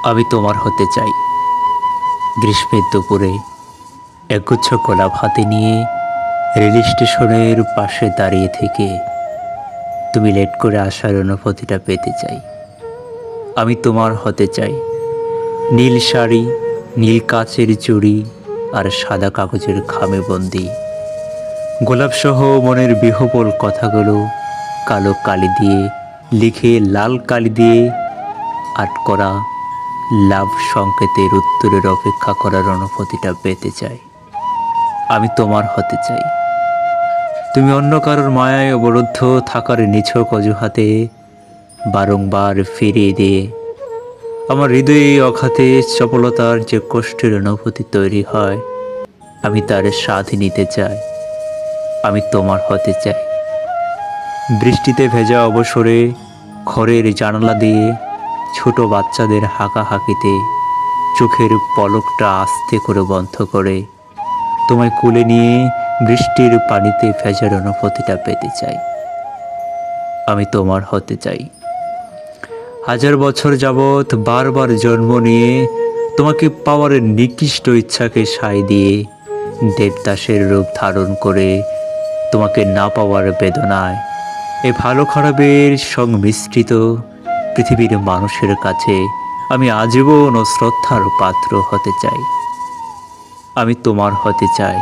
আমি তোমার হতে চাই। গ্রীষ্মের দুপুরে একগুচ্ছ গোলাপ হাতে নিয়ে রেল স্টেশনের পাশে দাঁড়িয়ে থেকে তুমি লেট করে আসার অনুভূতিটা পেতে চাই। আমি তোমার হতে চাই। নীল শাড়ি, নীল কাচের চুড়ি আর সাদা কাগজের খামে বন্দি গোলাপসহ মনের বিহবল কথাগুলো কালো কালি দিয়ে লিখে লাল কালি দিয়ে আট করা লাভ সংকেতের উত্তরের অপেক্ষা করার অনুভূতিটা পেতে চাই। আমি তোমার হতে চাই। তুমি অন্য কারোর মায়ায় অবরুদ্ধ থাকার নিছক অজুহাতে বারংবার ফিরিয়ে দিয়ে আমার হৃদয়ে অঘাতে চপলতার যে কষ্টের অনুভূতি তৈরি হয়, আমি তার স্বাদ নিতে চাই। আমি তোমার হতে চাই। বৃষ্টিতে ভেজা অবসরে ঘরের জানালা দিয়ে ছোট বাচ্চাদের হাঁকাহাঁকিতে চোখের পলকটা আস্তে করে বন্ধ করে তোমায় কোলে নিয়ে বৃষ্টির পানিতে ভেজার অনুভূতিটা পেতে চাই। আমি তোমার হতে চাই। হাজার বছর যাবৎ বারবার জন্ম নিয়ে তোমাকে পাওয়ার নিকৃষ্ট ইচ্ছাকে সায় দিয়ে দেবদাসের রূপ ধারণ করে তোমাকে না পাওয়ার বেদনায় এ ভালো খারাপের সংমিশ্রিত পৃথিবীর মানুষের কাছে আমি আজীবন ও শ্রদ্ধার পাত্র হতে চাই। আমি তোমার হতে চাই।